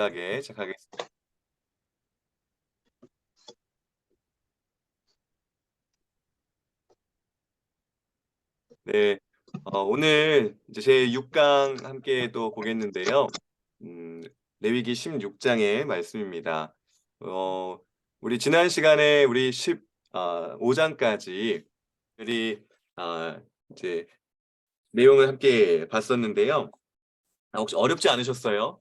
급하게 시작하겠습니다. 네, 오늘 이제 제 6강 함께 또 보겠는데요. 음, 레위기 16장의 말씀입니다. 어, 우리 지난 시간에 우리 15장까지 우리 이제 내용을 함께 봤었는데요. 혹시 어렵지 않으셨어요?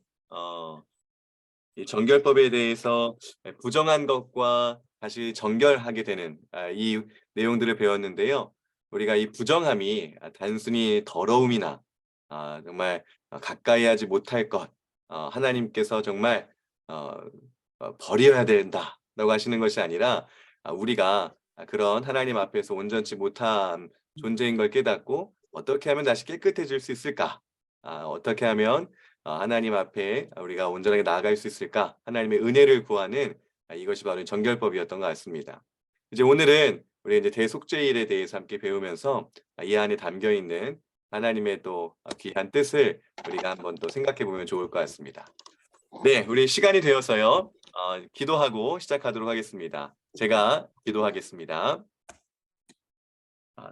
이 정결법에 대해서 부정한 것과 다시 정결하게 되는 이 내용들을 배웠는데요. 우리가 이 부정함이 단순히 더러움이나 정말 가까이 하지 못할 것, 하나님께서 정말 어, 버려야 된다라고 하시는 것이 아니라 우리가 그런 하나님 앞에서 온전치 못한 존재인 걸 깨닫고 어떻게 하면 다시 깨끗해질 수 있을까? 어떻게 하면 하나님 앞에 우리가 온전하게 나아갈 수 있을까? 하나님의 은혜를 구하는 이것이 바로 정결법이었던 것 같습니다. 이제 오늘은 우리 이제 대속죄일에 대해서 함께 배우면서 이 안에 담겨 있는 하나님의 또 귀한 뜻을 우리가 한번 또 생각해 보면 좋을 것 같습니다. 네, 우리 시간이 되어서요. 기도하고 시작하도록 하겠습니다. 제가 기도하겠습니다.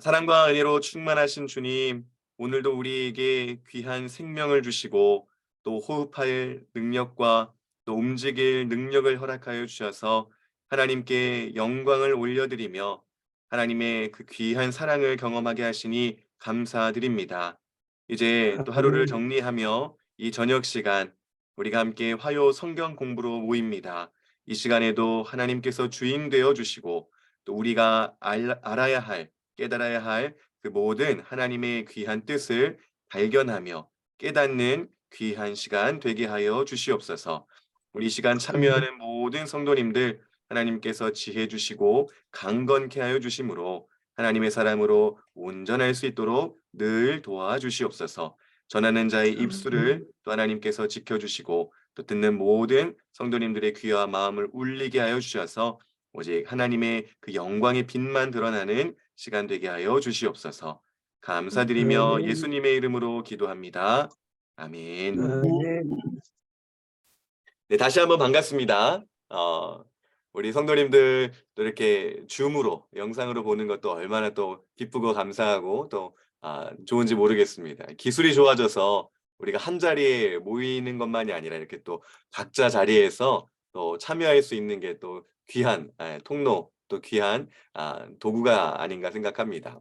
사랑과 은혜로 충만하신 주님, 오늘도 우리에게 귀한 생명을 주시고 또 호흡할 능력과 또 움직일 능력을 허락하여 주셔서 하나님께 영광을 올려드리며 하나님의 그 귀한 사랑을 경험하게 하시니 감사드립니다. 이제 또 하루를 정리하며 이 저녁 시간 우리가 함께 화요 성경 공부로 모입니다. 이 시간에도 하나님께서 주인 되어 주시고 또 우리가 알아야 할 깨달아야 할 그 모든 하나님의 귀한 뜻을 발견하며 깨닫는 귀한 시간 되게 하여 주시옵소서. 우리 시간 참여하는 모든 성도님들 하나님께서 지혜 주시고 강건케 하여 주심으로 하나님의 사람으로 온전할 수 있도록 늘 도와주시옵소서. 전하는 자의 입술을 또 하나님께서 지켜주시고 또 듣는 모든 성도님들의 귀와 마음을 울리게 하여 주셔서 오직 하나님의 그 영광의 빛만 드러나는 시간 되게 하여 주시옵소서. 감사드리며 예수님의 이름으로 기도합니다. 아멘. 네, 다시 한번 반갑습니다. 우리 성도님들 또 이렇게 줌으로 영상으로 보는 것도 얼마나 또 기쁘고 감사하고 또 좋은지 모르겠습니다. 기술이 좋아져서 우리가 한 자리에 모이는 것만이 아니라 이렇게 또 각자 자리에서 또 참여할 수 있는 게 또 귀한 통로 또 귀한 도구가 아닌가 생각합니다.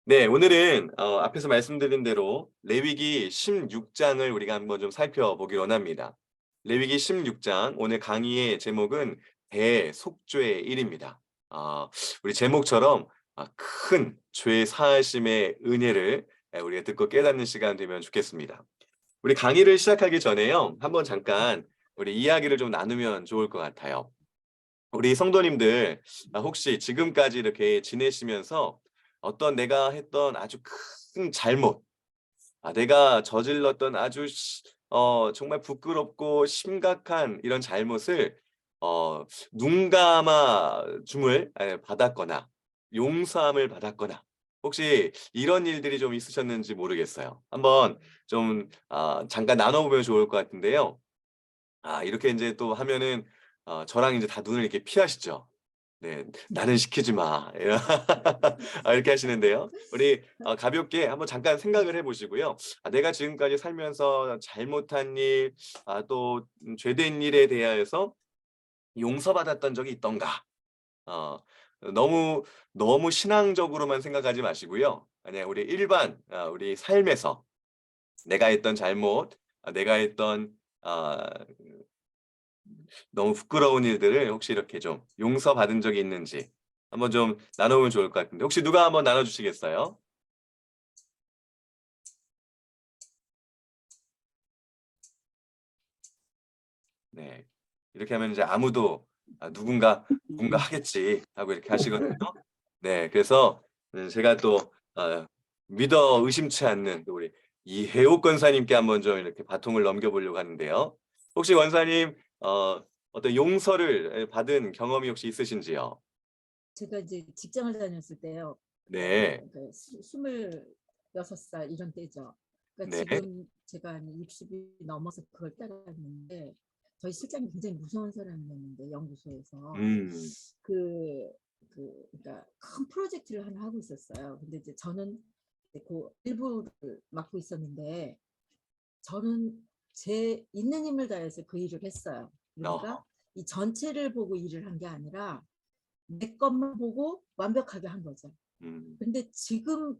네, 오늘은 앞에서 말씀드린 대로 레위기 16장을 우리가 한번 좀 살펴보기 원합니다. 레위기 16장 오늘 강의의 제목은 대속죄의 일입니다. 우리 제목처럼 큰 죄 사하심의 은혜를 우리가 듣고 깨닫는 시간 되면 좋겠습니다. 우리 강의를 시작하기 전에요. 한번 잠깐 우리 이야기를 좀 나누면 좋을 것 같아요. 우리 성도님들 혹시 지금까지 이렇게 지내시면서 어떤 내가 했던 아주 큰 잘못, 내가 저질렀던 아주 정말 부끄럽고 심각한 이런 잘못을 눈 감아 줌을 받았거나 용서함을 받았거나 혹시 이런 일들이 좀 있으셨는지 모르겠어요. 한번 좀 잠깐 나눠보면 좋을 것 같은데요. 이렇게 이제 또 하면은 저랑 이제 다 눈을 이렇게 피하시죠. 네, 나는 시키지 마. 이렇게 하시는데요. 우리 가볍게 한번 잠깐 생각을 해보시고요. 내가 지금까지 살면서 잘못한 일, 또 죄된 일에 대하여서 용서받았던 적이 있던가? 어, 너무 신앙적으로만 생각하지 마시고요. 아니, 우리 일반 우리 삶에서 내가 했던 잘못, 내가 했던 너무 부끄러운 일들을 혹시 이렇게 좀 용서받은 적이 있는지 한번 좀 나눠보면 좋을 것 같은데 혹시 누가 한번 나눠주시겠어요? 네. 이렇게 하면 이제 아무도 누군가 하겠지 하고 이렇게 하시거든요. 네. 그래서 제가 또 믿어 의심치 않는 또 우리 이혜옥 권사님께 한번 좀 이렇게 바통을 넘겨보려고 하는데요. 혹시 권사님 어떤 용서를 받은 경험이 혹시 있으신지요? 제가 이제 직장을 다녔을 때요. 네. 그 26살 이런 때죠. 그러니까 네. 지금 제가 한 60이 넘어서 그걸 따라했는데 저희 실장이 굉장히 무서운 사람이었는데 연구소에서 음. 그, 그러니까 큰 프로젝트를 하나 하고 있었어요. 근데 이제 저는 그 일부를 맡고 있었는데 저는 제 있는 힘을 다해서 그 일을 했어요. 그러니까 어. 이 전체를 보고 일을 한 게 아니라 내 것만 보고 완벽하게 한 거죠. 음. 근데 지금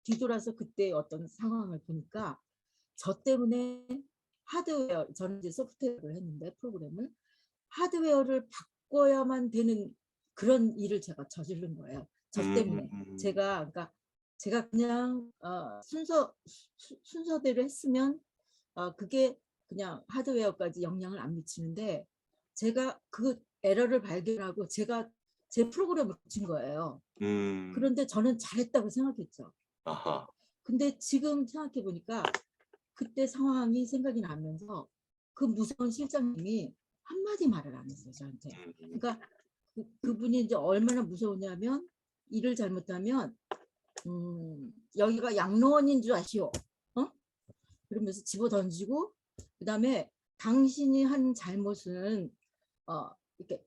뒤돌아서 그때 어떤 상황을 보니까 저 때문에 하드웨어, 저는 이제 소프트웨어를 했는데 프로그램을 하드웨어를 바꿔야만 되는 그런 일을 제가 저지른 거예요. 저 때문에. 음. 그러니까 제가 그냥 순서대로 했으면 그게 그냥 하드웨어까지 영향을 안 미치는데 제가 그 에러를 발견하고 제가 제 프로그램을 고친 거예요. 음. 그런데 저는 잘했다고 생각했죠. 그때. 아하. 근데 지금 생각해 보니까 그때 상황이 생각이 나면서 그 무서운 실장님이 한마디 말을 안 했어요, 저한테. 음. 그러니까 그분이 이제 얼마나 무서우냐면 일을 잘못하면 여기가 양로원인 줄 아시오. 어? 그러면서 집어 던지고 그다음에 당신이 한 잘못은 이렇게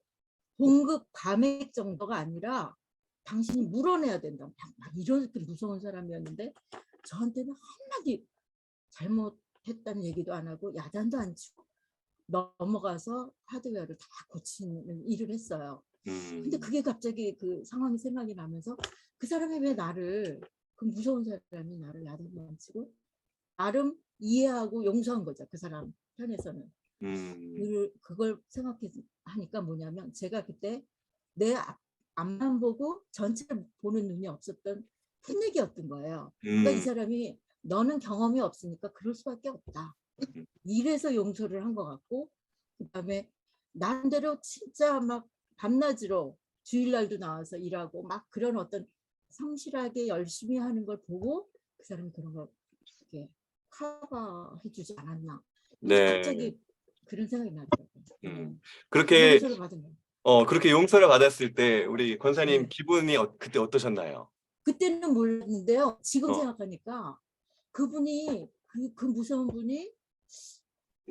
봉급 감액 정도가 아니라 당신이 물어내야 된다. 막 이렇게 무서운 사람이었는데 저한테는 한마디 잘못했다는 얘기도 안 하고 야단도 안 치고 넘어가서 하드웨어를 다 고치는 일을 했어요. 근데 음. 그게 갑자기 그 상황이 생각이 나면서 그 사람이 왜 나를 그 무서운 사람이 나를 야단도 안 치고 나름 이해하고 용서한 거죠. 그 사람 편에서는. 음. 그걸 생각하니까 뭐냐면 제가 그때 내 앞만 보고 전체를 보는 눈이 없었던 풋내기였던 거예요. 그러니까 이 음. 사람이 너는 경험이 없으니까 그럴 수밖에 없다. 음. 이래서 용서를 한 것 같고 그다음에 나름대로 진짜 막 밤낮으로 주일날도 나와서 일하고 막 그런 어떤 성실하게 열심히 하는 걸 보고 그 사람이 그런 걸 이렇게 커버해주지 않았나. 이제 네. 갑자기 그런 생각이 나더라고요. 네. 음. 그렇게 용서를 받은 거예요. 그렇게 용서를 받았을 때 우리 권사님 네. 기분이 그때 어떠셨나요? 그때는 몰랐는데요. 지금 어. 생각하니까 그분이 그 무서운 분이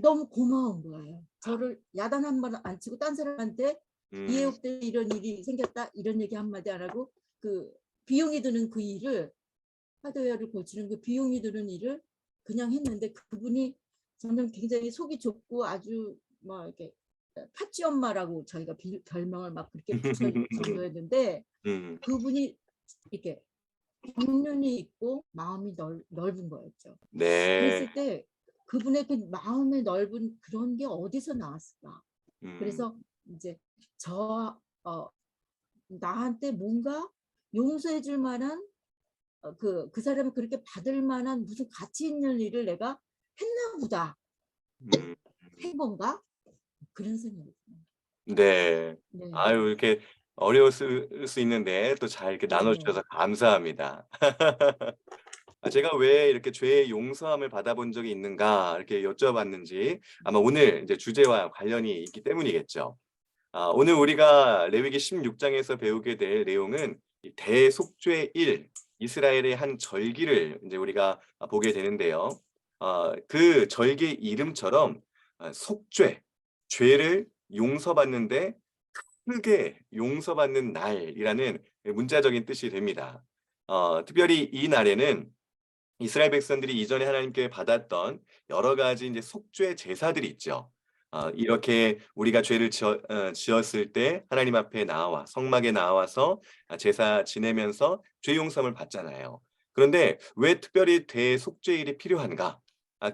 너무 고마운 거예요. 저를 야단 한 번 안 치고 딴 사람한테 음. 이해옥 때 이런 일이 생겼다 이런 얘기 한마디 안 하고 그 비용이 드는 그 일을 하드웨어를 고치는 그 비용이 드는 일을 그냥 했는데 그분이 저는 굉장히 속이 좁고 아주 뭐 이렇게 파찌 엄마라고 저희가 별명을 막 그렇게 붙일 정도였는데 음. 그분이 이렇게 경륜이 있고 마음이 넓은 거였죠. 네. 그랬을 때 그분의 그 마음의 넓은 그런 게 어디서 나왔을까? 음. 그래서 이제 나한테 뭔가 용서해 줄 만한 그 사람이 그렇게 받을 만한 무슨 가치 있는 일을 내가 했나 보다. 음. 한 건가? 그런 생각이 들어요. 네. 네, 아유, 이렇게 어려웠을 수 있는데 또 잘 이렇게 나눠 네, 주셔서 감사합니다. 제가 왜 이렇게 죄의 용서함을 받아본 적이 있는가 이렇게 여쭤봤는지 아마 오늘 이제 주제와 관련이 있기 때문이겠죠. 오늘 우리가 레위기 16장에서 배우게 될 내용은 이 대속죄일, 이스라엘의 한 절기를 이제 우리가 보게 되는데요. 그 절기 이름처럼 속죄, 죄를 용서받는데 크게 용서받는 날이라는 문자적인 뜻이 됩니다. 특별히 이 날에는 이스라엘 백성들이 이전에 하나님께 받았던 여러 가지 이제 속죄 제사들이 있죠. 이렇게 우리가 죄를 지었을 때 하나님 앞에 나와 성막에 나와서 제사 지내면서 죄 용서를 받잖아요. 그런데 왜 특별히 대속죄일이 필요한가?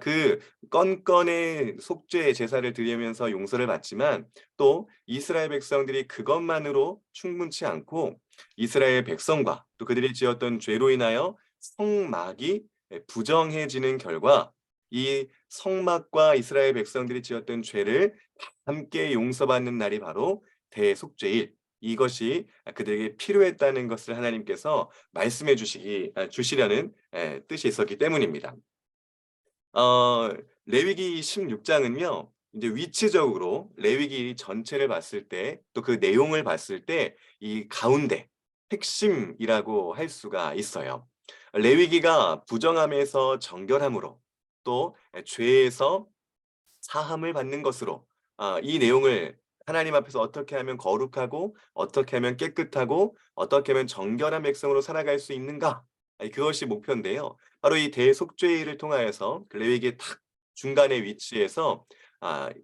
그 건건의 속죄 제사를 드리면서 용서를 받지만 또 이스라엘 백성들이 그것만으로 충분치 않고 이스라엘 백성과 또 그들이 지었던 죄로 인하여 성막이 부정해지는 결과 이 성막과 이스라엘 백성들이 지었던 죄를 함께 용서받는 날이 바로 대속죄일. 이것이 그들에게 필요했다는 것을 하나님께서 말씀해 주시려는 뜻이 있었기 때문입니다. 어 레위기 16장은요. 이제 위치적으로 레위기 전체를 봤을 때 또 그 내용을 봤을 때 이 가운데 핵심이라고 할 수가 있어요. 레위기가 부정함에서 정결함으로 또 죄에서 사함을 받는 것으로 이 내용을 하나님 앞에서 어떻게 하면 거룩하고 어떻게 하면 깨끗하고 어떻게 하면 정결한 백성으로 살아갈 수 있는가? 그것이 목표인데요. 바로 이 대속죄일을 통하여서 그 레위기의 탁 중간에 위치해서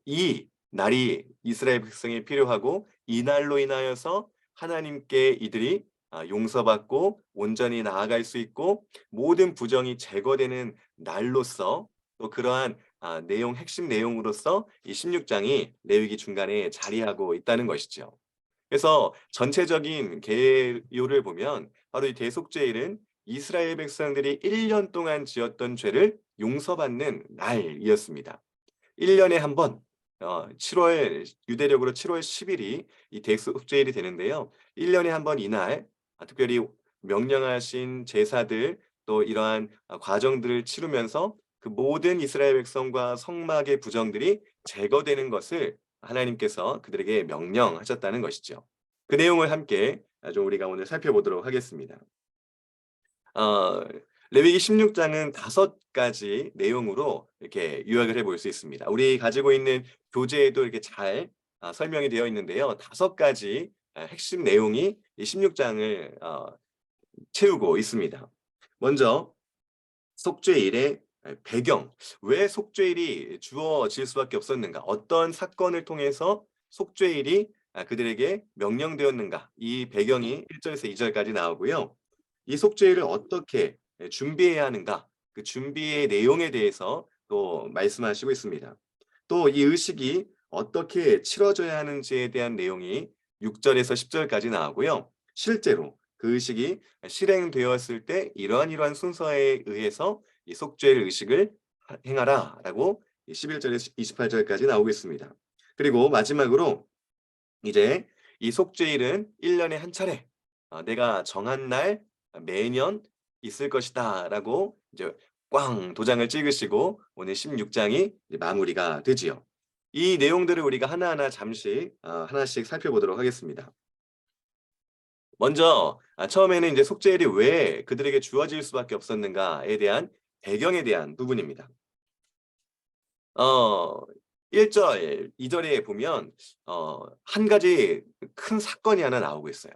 이 날이 이스라엘 백성이 필요하고 이 날로 인하여서 하나님께 이들이 용서받고 온전히 나아갈 수 있고 모든 부정이 제거되는 날로서 또 그러한 핵심 내용으로서 이 16장이 레위기 중간에 자리하고 있다는 것이죠. 그래서 전체적인 개요를 보면 바로 이 대속죄일은 이스라엘 백성들이 1년 동안 지었던 죄를 용서받는 날이었습니다. 1년에 한 번, 7월, 유대력으로 7월 10일이 이 대속죄일이 되는데요. 1년에 한 번 이날, 특별히 명령하신 제사들 또 이러한 과정들을 치르면서 그 모든 이스라엘 백성과 성막의 부정들이 제거되는 것을 하나님께서 그들에게 명령하셨다는 것이죠. 그 내용을 함께 좀 우리가 오늘 살펴보도록 하겠습니다. 어, 레위기 16장은 5가지 내용으로 이렇게 요약을 해볼 수 있습니다. 우리 가지고 있는 교재에도 이렇게 잘 설명이 되어 있는데요. 5가지 핵심 내용이 이 16장을 채우고 있습니다. 먼저 속죄일의 배경, 왜 속죄일이 주어질 수밖에 없었는가? 어떤 사건을 통해서 속죄일이 그들에게 명령되었는가? 이 배경이 1절에서 2절까지 나오고요. 이 속죄일을 어떻게 준비해야 하는가? 그 준비의 내용에 대해서 또 말씀하시고 있습니다. 또 이 의식이 어떻게 치러져야 하는지에 대한 내용이 6절에서 10절까지 나오고요. 실제로 그 의식이 실행되었을 때 이러한 순서에 의해서 이 속죄의 의식을 행하라라고 11절에서 28절까지 나오고 있습니다. 그리고 마지막으로 이제 이 속죄일은 1년에 한 차례 내가 정한 날 매년 있을 것이다라고 이제 꽝 도장을 찍으시고 오늘 16장이 마무리가 되지요. 이 내용들을 우리가 하나하나 잠시 하나씩 살펴보도록 하겠습니다. 먼저 처음에는 이제 속죄일이 왜 그들에게 주어질 수밖에 없었는가에 대한 배경에 대한 부분입니다. 1절, 2절에 보면 한 가지 큰 사건이 하나 나오고 있어요.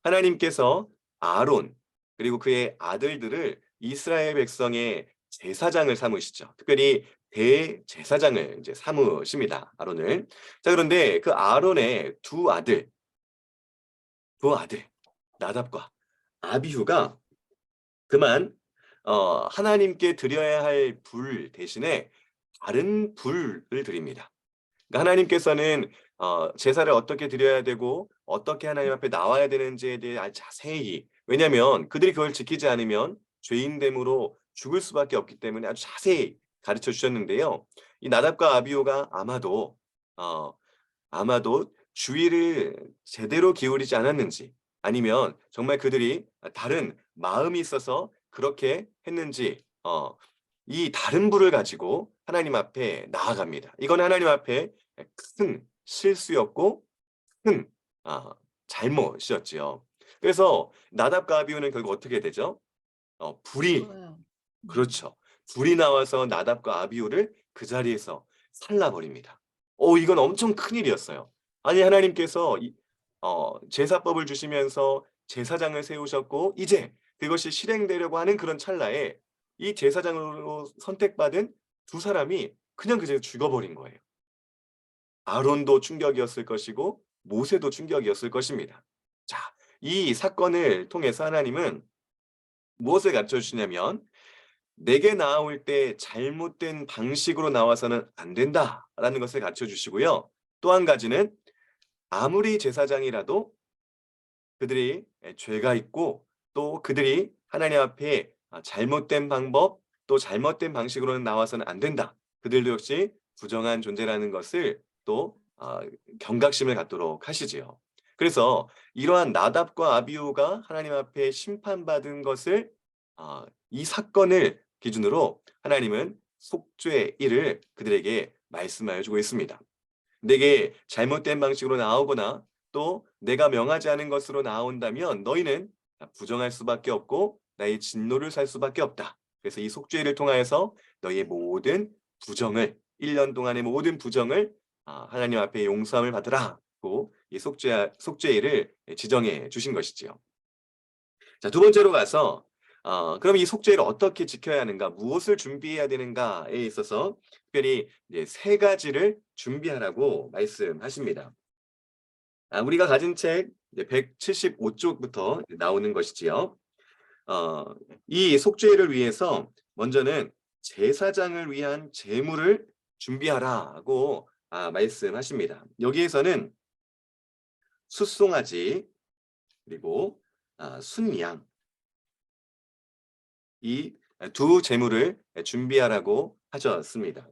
하나님께서 아론 그리고 그의 아들들을 이스라엘 백성의 제사장을 삼으시죠. 특별히 대제사장을 이제 삼으십니다. 아론을. 자, 그런데 그 아론의 두 아들 나답과 아비후가 그만 하나님께 드려야 할 불 대신에 다른 불을 드립니다. 그러니까 하나님께서는 제사를 어떻게 드려야 되고 어떻게 하나님 앞에 나와야 되는지에 대해 아주 자세히, 왜냐하면 그들이 그걸 지키지 않으면 죄인됨으로 죽을 수밖에 없기 때문에 아주 자세히 가르쳐 주셨는데요. 이 나답과 아비후가 아마도 주의를 제대로 기울이지 않았는지 아니면 정말 그들이 다른 마음이 있어서 그렇게 했는지 이 다른 불을 가지고 하나님 앞에 나아갑니다. 이건 하나님 앞에 큰 실수였고 큰 잘못이었지요. 그래서 나답과 아비후는 결국 어떻게 되죠? 불이 죽어요. 그렇죠. 불이 나와서 나답과 아비후를 그 자리에서 살라버립니다. 이건 엄청 큰일이었어요. 아니 하나님께서 제사법을 주시면서 제사장을 세우셨고 이제 그것이 실행되려고 하는 그런 찰나에 이 제사장으로 선택받은 두 사람이 그냥 그 자리에서 죽어버린 거예요. 아론도 충격이었을 것이고 모세도 충격이었을 것입니다. 자, 이 사건을 통해서 하나님은 무엇을 가르쳐 주시냐면 내게 나아올 때 잘못된 방식으로 나와서는 안 된다라는 것을 가르쳐 주시고요. 또 한 가지는 아무리 제사장이라도 그들이 죄가 있고 또 그들이 하나님 앞에 잘못된 방법 또 잘못된 방식으로는 나와서는 안 된다. 그들도 역시 부정한 존재라는 것을 또 경각심을 갖도록 하시지요. 그래서 이러한 나답과 아비후가 하나님 앞에 심판받은 것을 이 사건을 기준으로 하나님은 속죄일을 그들에게 말씀하여 주고 있습니다. 내게 잘못된 방식으로 나오거나 또 내가 명하지 않은 것으로 나온다면 너희는 부정할 수밖에 없고 나의 진노를 살 수밖에 없다. 그래서 이 속죄를 통하여서 너의 모든 부정을 1년 동안의 모든 부정을 하나님 앞에 용서함을 받으라고 이 속죄일을 지정해 주신 것이지요. 자, 두 번째로 가서 그럼 이 속죄를 어떻게 지켜야 하는가, 무엇을 준비해야 되는가에 있어서 특별히 이제 세 가지를 준비하라고 말씀하십니다. 우리가 가진 책 175쪽부터 나오는 것이지요. 어, 이 속죄를 위해서 먼저는 제사장을 위한 제물을 준비하라고 말씀하십니다. 여기에서는 숫송아지 그리고 순양 이 두 제물을 준비하라고 하셨습니다.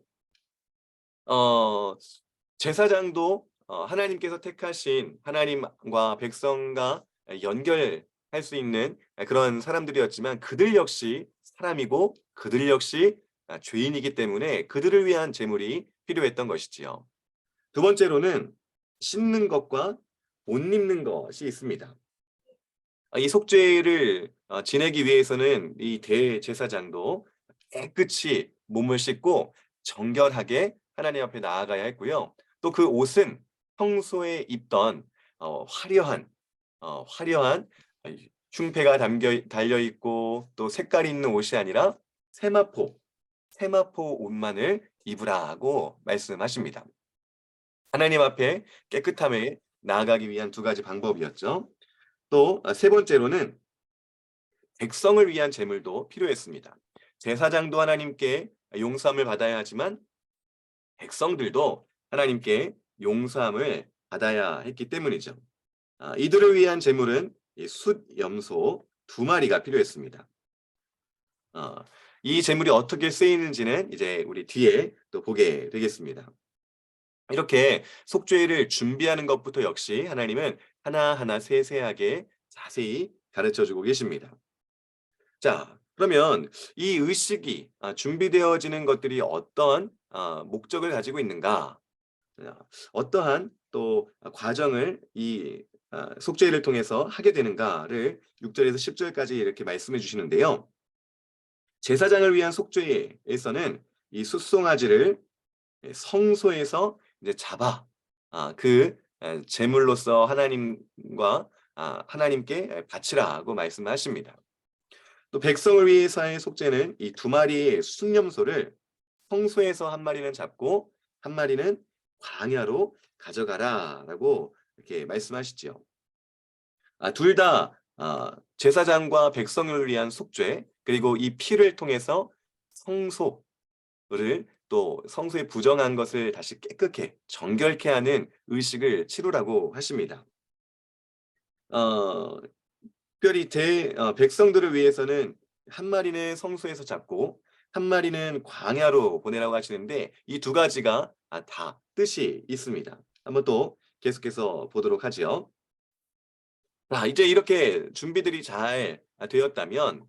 제사장도 하나님께서 택하신 하나님과 백성과 연결할 수 있는 그런 사람들이었지만 그들 역시 사람이고 그들 역시 죄인이기 때문에 그들을 위한 제물이 필요했던 것이지요. 두 번째로는 씻는 것과 옷 입는 것이 있습니다. 이 속죄를 지내기 위해서는 이 대제사장도 깨끗이 몸을 씻고 정결하게 하나님 앞에 나아가야 했고요. 또 그 옷은 평소에 입던 화려한 흉패가 달려 있고 또 색깔이 있는 옷이 아니라 세마포 옷만을 입으라고 말씀하십니다. 하나님 앞에 깨끗함에 나아가기 위한 두 가지 방법이었죠. 또 세 번째로는 백성을 위한 제물도 필요했습니다. 제사장도 하나님께 용서함을 받아야 하지만 백성들도 하나님께 용서함을 받아야 했기 때문이죠. 이들을 위한 제물은 이 숫염소 2마리가 필요했습니다. 이 제물이 어떻게 쓰이는지는 이제 우리 뒤에 또 보게 되겠습니다. 이렇게 속죄를 준비하는 것부터 역시 하나님은 하나하나 세세하게 자세히 가르쳐주고 계십니다. 자, 그러면 이 의식이 준비되어지는 것들이 어떤 목적을 가지고 있는가? 어떠한 또 과정을 이 속죄를 통해서 하게 되는가를 6절에서 10절까지 이렇게 말씀해 주시는데요. 제사장을 위한 속죄에서는 이 숫송아지를 성소에서 이제 잡아 그 제물로서 하나님께 바치라고 말씀하십니다. 또 백성을 위해서의 속죄는 이 2마리의 순염소를 성소에서 1마리는 잡고 1마리는 광야로 가져가라라고 이렇게 말씀하시죠. 둘 다 제사장과 백성을 위한 속죄 그리고 이 피를 통해서 성소를 또 성소에 부정한 것을 다시 깨끗게 정결케 하는 의식을 치루라고 하십니다. 어, 특별히 백성들을 위해서는 1마리는 성소에서 잡고 1마리는 광야로 보내라고 하시는데 이 두 가지가 다 뜻이 있습니다. 한번 또 계속해서 보도록 하죠. 이제 이렇게 준비들이 잘 되었다면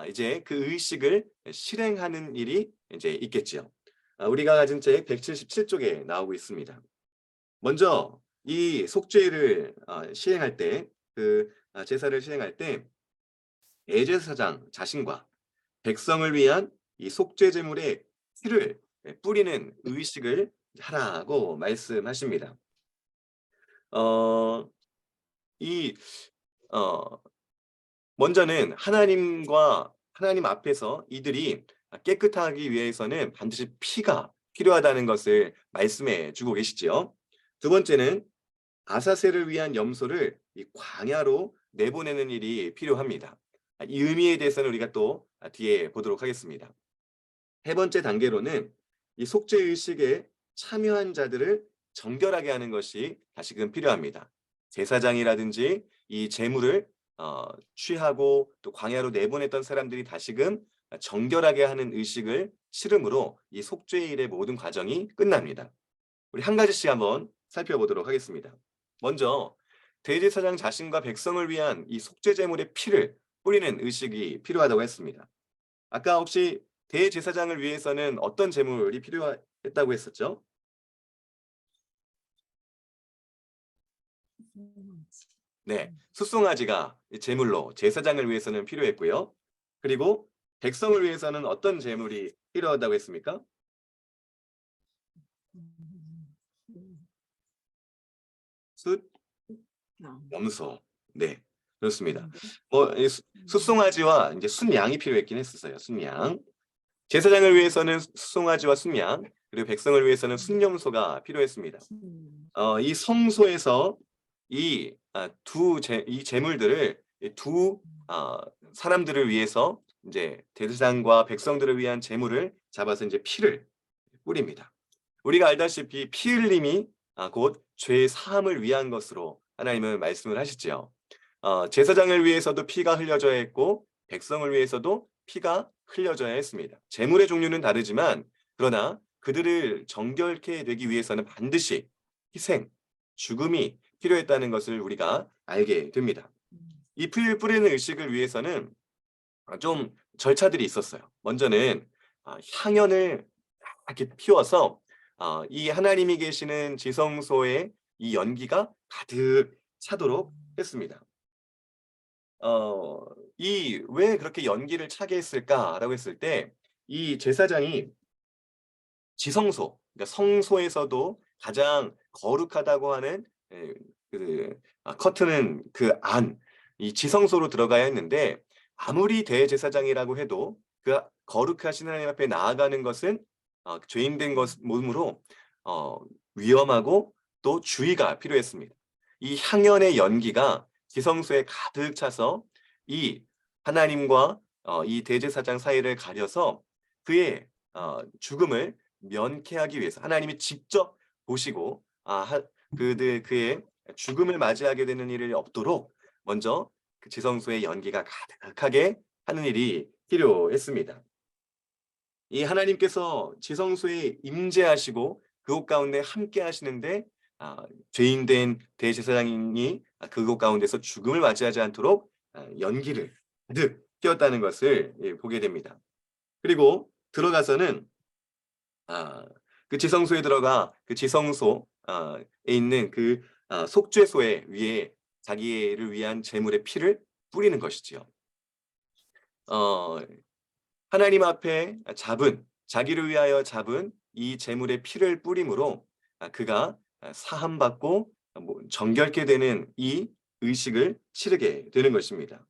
이제 그 의식을 실행하는 일이 이제 있겠지요. 우리가 가진 책 177쪽에 나오고 있습니다. 먼저 이 속죄를 시행할 때 제사를 시행할 때 대제사장 자신과 백성을 위한 이 속죄 제물의 피를 뿌리는 의식을 하라고 말씀하십니다. 어, 이 어, 먼저는 하나님 앞에서 이들이 깨끗하기 위해서는 반드시 피가 필요하다는 것을 말씀해 주고 계시지요. 두 번째는 아사셀을 위한 염소를 이 광야로 내보내는 일이 필요합니다. 이 의미에 대해서는 우리가 또 뒤에 보도록 하겠습니다. 세 번째 단계로는 이 속죄 의식에 참여한 자들을 정결하게 하는 것이 다시금 필요합니다. 제사장이라든지 이 제물을 취하고 또 광야로 내보냈던 사람들이 다시금 정결하게 하는 의식을 치름으로 이 속죄일의 모든 과정이 끝납니다. 우리 한 가지씩 한번 살펴보도록 하겠습니다. 먼저 대제사장 자신과 백성을 위한 이 속죄 제물의 피를 뿌리는 의식이 필요하다고 했습니다. 아까 혹시 대제사장을 위해서는 어떤 제물이 필요했다고 했었죠? 네, 숫송아지가 제물로 제사장을 위해서는 필요했고요. 그리고 백성을 위해서는 어떤 제물이 필요하다고 했습니까? 숫, 양. 염소. 네, 그렇습니다. 그런데 이 숫송아지와 이제 순양이 필요했긴 했었어요. 순양. 제사장을 위해서는 숫송아지와 순양, 그리고 백성을 위해서는 순염소가 필요했습니다. 이 성소에서 이 제물들을 두 사람들을 위해서 이제 제사장과 백성들을 위한 제물을 잡아서 이제 피를 뿌립니다. 우리가 알다시피 피 흘림이 곧 죄 사함을 위한 것으로 하나님은 말씀을 하시지요. 제사장을 위해서도 피가 흘려져야 했고 백성을 위해서도 피가 흘려져야 했습니다. 제물의 종류는 다르지만 그러나 그들을 정결케 되기 위해서는 반드시 희생, 죽음이 필요했다는 것을 우리가 알게 됩니다. 이 피를 뿌리는 의식을 위해서는 좀 절차들이 있었어요. 먼저는 향연을 이렇게 피워서 이 하나님이 계시는 지성소에 이 연기가 가득 차도록 했습니다. 이 왜 그렇게 연기를 차게 했을까라고 했을 때 이 제사장이 지성소, 그러니까 성소에서도 가장 거룩하다고 하는 커튼은 그 이 지성소로 들어가야 했는데 아무리 대제사장이라고 해도 그 거룩하신 하나님 앞에 나아가는 것은 죄인된 것 몸으로 위험하고 또 주의가 필요했습니다. 이 향연의 연기가 지성소에 가득 차서 이 하나님과 이 대제사장 사이를 가려서 그의 죽음을 면케하기 위해서 하나님이 직접 보시고 그의 죽음을 맞이하게 되는 일이 없도록 먼저 그 지성소의 연기가 가득하게 하는 일이 필요했습니다. 이 하나님께서 지성소에 임재하시고 그곳 가운데 함께 하시는데 죄인된 대제사장이 그곳 가운데서 죽음을 맞이하지 않도록 연기를 가득 피웠다는 것을 보게 됩니다. 그리고 들어가서는 그 지성소에 들어가 그 지성소에 있는 그 속죄소의 위에 자기를 위한 제물의 피를 뿌리는 것이지요. 어, 하나님 앞에 자기를 위하여 잡은 이 제물의 피를 뿌림으로 그가 사함받고 정결케 되는 이 의식을 치르게 되는 것입니다.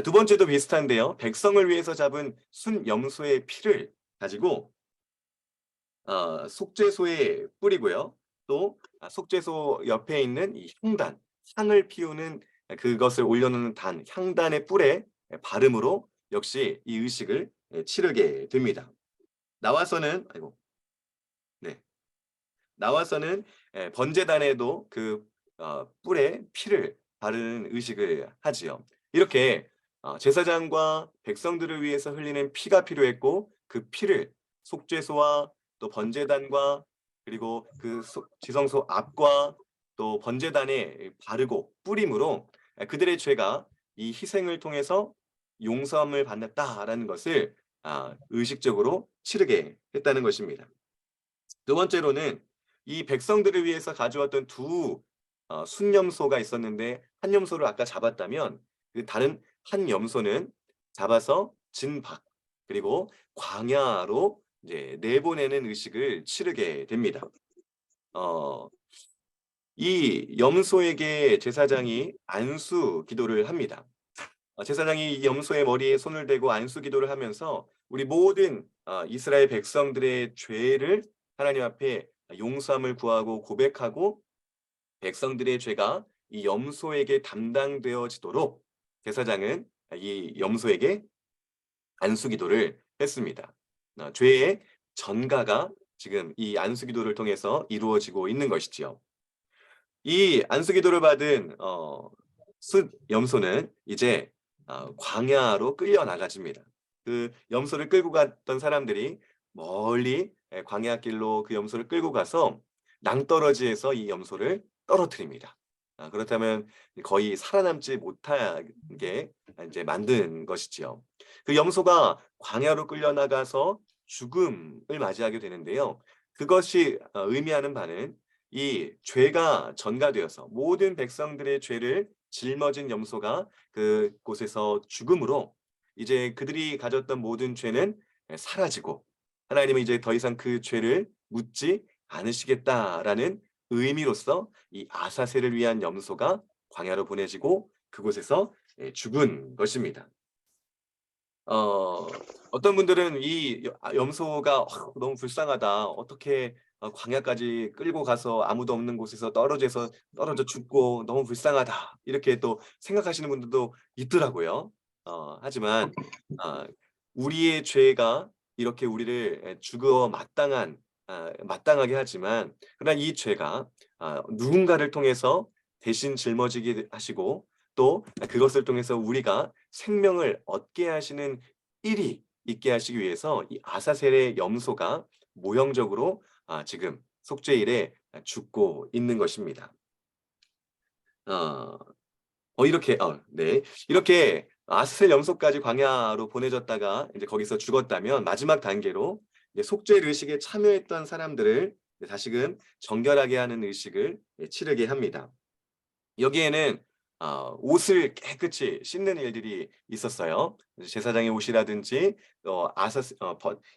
두 번째도 비슷한데요. 백성을 위해서 잡은 순염소의 피를 가지고 속죄소에 뿌리고요. 또 속죄소 옆에 있는 이 향단, 향을 피우는 그것을 올려놓는 향단의 뿔에 바름으로 역시 이 의식을 치르게 됩니다. 나와서는 네, 나와서는 번제단에도 그 뿔에 피를 바르는 의식을 하지요. 이렇게 제사장과 백성들을 위해서 흘리는 피가 필요했고 그 피를 속죄소와 또 번제단과 그리고 그 지성소 앞과 또 번제단에 바르고 뿌림으로 그들의 죄가 이 희생을 통해서 용서함을 받았다라는 것을 의식적으로 치르게 했다는 것입니다. 두 번째로는 이 백성들을 위해서 가져왔던 두 순염소가 있었는데 한 염소를 아까 잡았다면 그 다른 한 염소는 잡아서 진박 그리고 광야로 이제 내보내는 의식을 치르게 됩니다. 어, 이 염소에게 제사장이 안수 기도를 합니다. 제사장이 이 염소의 머리에 손을 대고 안수 기도를 하면서 우리 모든 이스라엘 백성들의 죄를 하나님 앞에 용서함을 구하고 고백하고 백성들의 죄가 이 염소에게 담당되어지도록 제사장은 이 염소에게 안수 기도를 했습니다. 죄의 전가가 지금 이 안수 기도를 통해서 이루어지고 있는 것이지요. 이 안수 기도를 받은 숫 염소는 이제 광야로 끌려 나가집니다. 그 염소를 끌고 갔던 사람들이 멀리 광야길로 그 염소를 끌고 가서 낭떠러지에서 이 염소를 떨어뜨립니다. 그렇다면 거의 살아남지 못하게 이제 만든 것이지요. 그 염소가 광야로 끌려 나가서 죽음을 맞이하게 되는데요. 그것이 의미하는 바는 이 죄가 전가되어서 모든 백성들의 죄를 짊어진 염소가 그곳에서 죽음으로 이제 그들이 가졌던 모든 죄는 사라지고 하나님은 이제 더 이상 그 죄를 묻지 않으시겠다라는 의미로서 이 아사셀을 위한 염소가 광야로 보내지고 그곳에서 죽은 것입니다. 어 어떤 분들은 이 염소가 너무 불쌍하다. 어떻게 광야까지 끌고 가서 아무도 없는 곳에서 떨어져 죽고 너무 불쌍하다." 이렇게 또 생각하시는 분들도 있더라고요. 하지만 아 우리의 죄가 이렇게 우리를 죽어 마땅하게 하지만 그러나 이 죄가 누군가를 통해서 대신 짊어지게 하시고 또 그것을 통해서 우리가 생명을 얻게 하시는 일이 있게 하시기 위해서 이 아사셀의 염소가 모형적으로 지금 속죄일에 죽고 있는 것입니다. 어 이렇게 네. 이렇게 아스셀 염소까지 광야로 보내졌다가 이제 거기서 죽었다면 마지막 단계로 이제 속죄 의식에 참여했던 사람들을 이제 다시금 정결하게 하는 의식을 치르게 합니다. 여기에는 옷을 깨끗이 씻는 일들이 있었어요. 제사장의 옷이라든지 또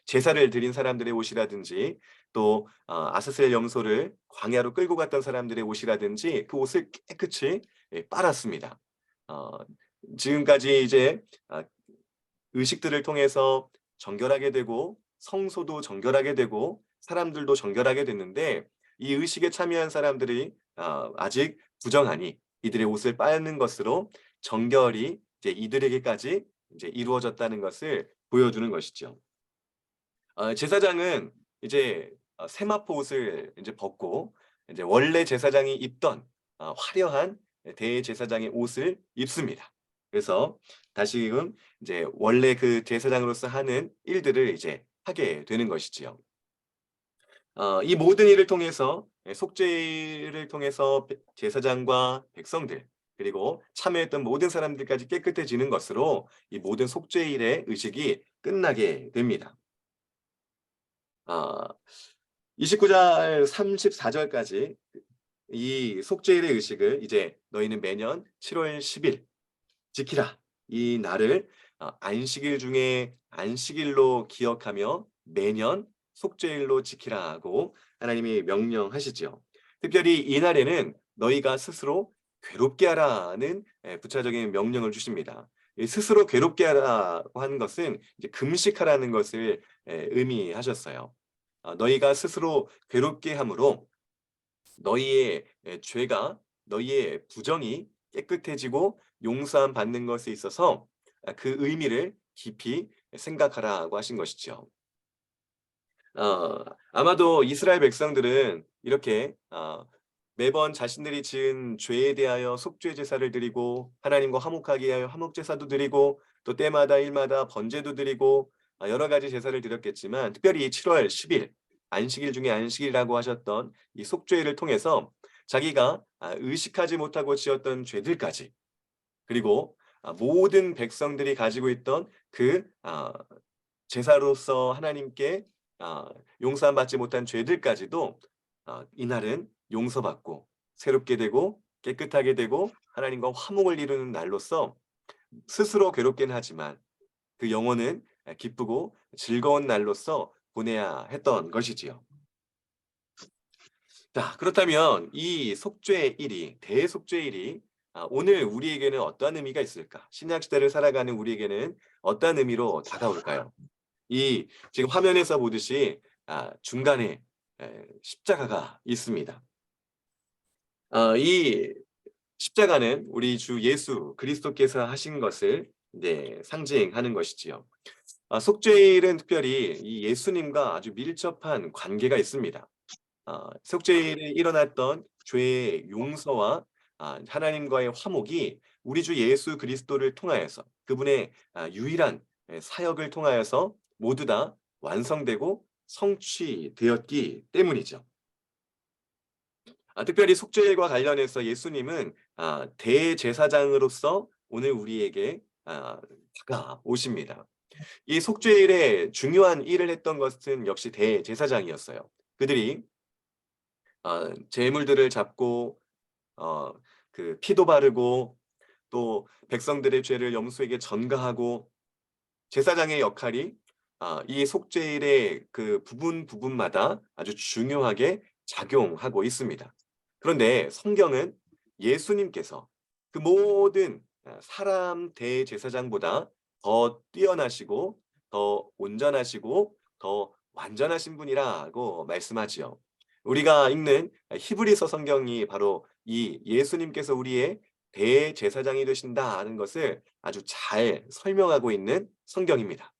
제사를 드린 사람들의 옷이라든지 또 아사셀 염소를 광야로 끌고 갔던 사람들의 옷이라든지 그 옷을 깨끗이 빨았습니다. 어 지금까지 이제 의식들을 통해서 정결하게 되고 성소도 정결하게 되고 사람들도 정결하게 됐는데 이 의식에 참여한 사람들이 아직 부정하니 이들의 옷을 빨는 것으로 정결이 이제 이들에게까지 이제 이루어졌다는 것을 보여주는 것이죠. 제사장은 이제 세마포 옷을 이제 벗고 이제 원래 제사장이 입던 화려한 대제사장의 옷을 입습니다. 그래서 다시금 이제 원래 그 제사장으로서 하는 일들을 이제 하게 되는 것이지요. 이 모든 일을 통해서 속죄를 통해서 제사장과 백성들 그리고 참여했던 모든 사람들까지 깨끗해지는 것으로 이 모든 속죄일의 의식이 끝나게 됩니다. 아 29절 34절까지 이 속죄일의 의식을 이제 "너희는 매년 7월 10일 지키라. 이 날을 안식일 중에 안식일로 기억하며 매년 속죄일로 지키라고 하나님이 명령하시지요. 특별히 이 날에는 너희가 스스로 괴롭게 하라는 부차적인 명령을 주십니다. 이 스스로 괴롭게 하라고 하는 것은 이제 금식하라는 것을 의미하셨어요. 너희가 스스로 괴롭게 함으로 너희의 죄가 너희의 부정이 깨끗해지고 용서함 받는 것에 있어서 그 의미를 깊이 생각하라고 하신 것이죠. 아마도 이스라엘 백성들은 이렇게 매번 자신들이 지은 죄에 대하여 속죄 제사를 드리고 하나님과 화목하게 위하여 화목 제사도 드리고 또 때마다 일마다 번제도 드리고 여러 가지 제사를 드렸겠지만 특별히 7월 10일 안식일 중에 안식일이라고 하셨던 이 속죄일을 통해서 자기가 의식하지 못하고 지었던 죄들까지 그리고 모든 백성들이 가지고 있던 그 제사로서 하나님께 용서함 받지 못한 죄들까지도 이날은 용서받고 새롭게 되고 깨끗하게 되고 하나님과 화목을 이루는 날로서 스스로 괴롭긴 하지만 그 영혼은 기쁘고 즐거운 날로서 보내야 했던 것이지요. 자, 그렇다면 이 속죄일이 대속죄일이 오늘 우리에게는 어떠한 의미가 있을까? 신약 시대를 살아가는 우리에게는 어떠한 의미로 다가올까요? 이 지금 화면에서 보듯이 중간에 십자가가 있습니다. 이 십자가는 우리 주 예수 그리스도께서 하신 것을 이제 상징하는 것이지요. 속죄일은 특별히 이 예수님과 아주 밀접한 관계가 있습니다. 속죄일에 일어났던 죄의 용서와 하나님과의 화목이 우리 주 예수 그리스도를 통하여서 그분의 유일한 사역을 통하여서 모두 다 완성되고 성취되었기 때문이죠. 특별히 속죄일과 관련해서 예수님은 대제사장으로서 오늘 우리에게 다가오십니다. 이 속죄일에 중요한 일을 했던 것은 역시 대제사장이었어요. 그들이 제물들을 잡고 그 피도 바르고 또 백성들의 죄를 염소에게 전가하고 제사장의 역할이 이 속죄일의 그 부분마다 아주 중요하게 작용하고 있습니다. 그런데 성경은 예수님께서 그 모든 사람 대제사장보다 더 뛰어나시고 더 온전하시고 더 완전하신 분이라고 말씀하지요. 우리가 읽는 히브리서 성경이 바로 이 예수님께서 우리의 대제사장이 되신다는 것을 아주 잘 설명하고 있는 성경입니다.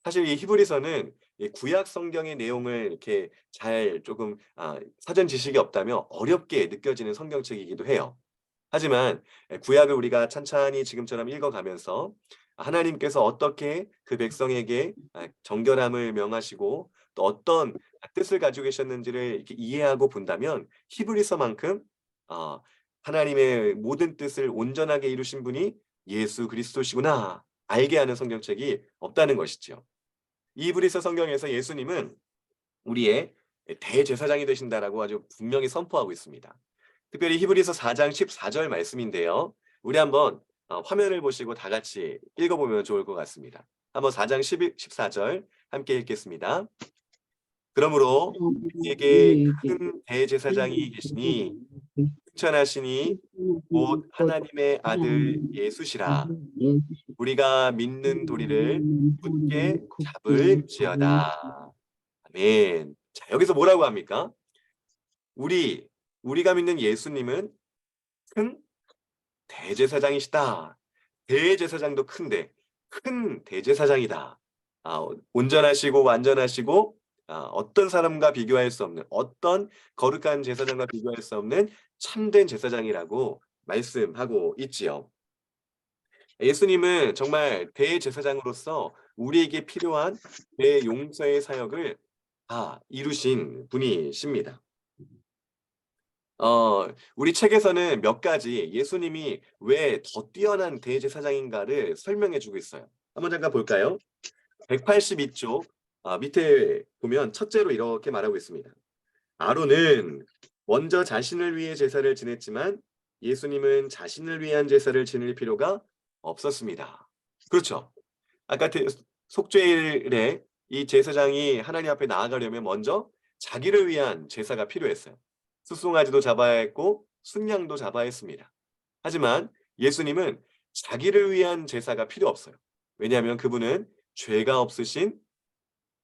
사실 이 히브리서는 이 구약 성경의 내용을 이렇게 잘 조금 사전 지식이 없다면 어렵게 느껴지는 성경책이기도 해요. 하지만 구약을 우리가 찬찬히 지금처럼 읽어가면서 하나님께서 어떻게 그 백성에게 정결함을 명하시고 또 어떤 뜻을 가지고 계셨는지를 이렇게 이해하고 본다면 히브리서만큼 어, 하나님의 모든 뜻을 온전하게 이루신 분이 예수 그리스도시구나 알게 하는 성경책이 없다는 것이죠. 이 히브리서 성경에서 예수님은 우리의 대제사장이 되신다라고 아주 분명히 선포하고 있습니다. 특별히 히브리서 4장 14절 말씀인데요. 우리 한번 화면을 보시고 다 같이 읽어보면 좋을 것 같습니다. 한번 4장 14절 함께 읽겠습니다. 그러므로 우리에게 큰 대제사장이 계시니 승천하시니 곧 하나님의 아들 예수시라. 우리가 믿는 도리를 굳게 잡을지어다. 아멘. 자, 여기서 뭐라고 합니까? 우리가 믿는 예수님은 큰 대제사장이시다. 대제사장도 큰데 큰 대제사장이다. 온전하시고 완전하시고 어떤 사람과 비교할 수 없는 어떤 거룩한 제사장과 비교할 수 없는 참된 제사장이라고 말씀하고 있지요. 예수님은 정말 대제사장으로서 우리에게 필요한 대용서의 사역을 다 이루신 분이십니다. 우리 책에서는 몇 가지 예수님이 왜 더 뛰어난 대제사장인가를 설명해 주고 있어요. 한번 잠깐 볼까요? 182쪽 밑에 보면 첫째로 이렇게 말하고 있습니다. 아론은 먼저 자신을 위해 제사를 지냈지만 예수님은 자신을 위한 제사를 지낼 필요가 없었습니다. 그렇죠. 아까 속죄일에 이 제사장이 하나님 앞에 나아가려면 먼저 자기를 위한 제사가 필요했어요. 수송아지도 잡아야 했고 순양도 잡아야 했습니다. 하지만 예수님은 자기를 위한 제사가 필요 없어요. 왜냐하면 그분은 죄가 없으신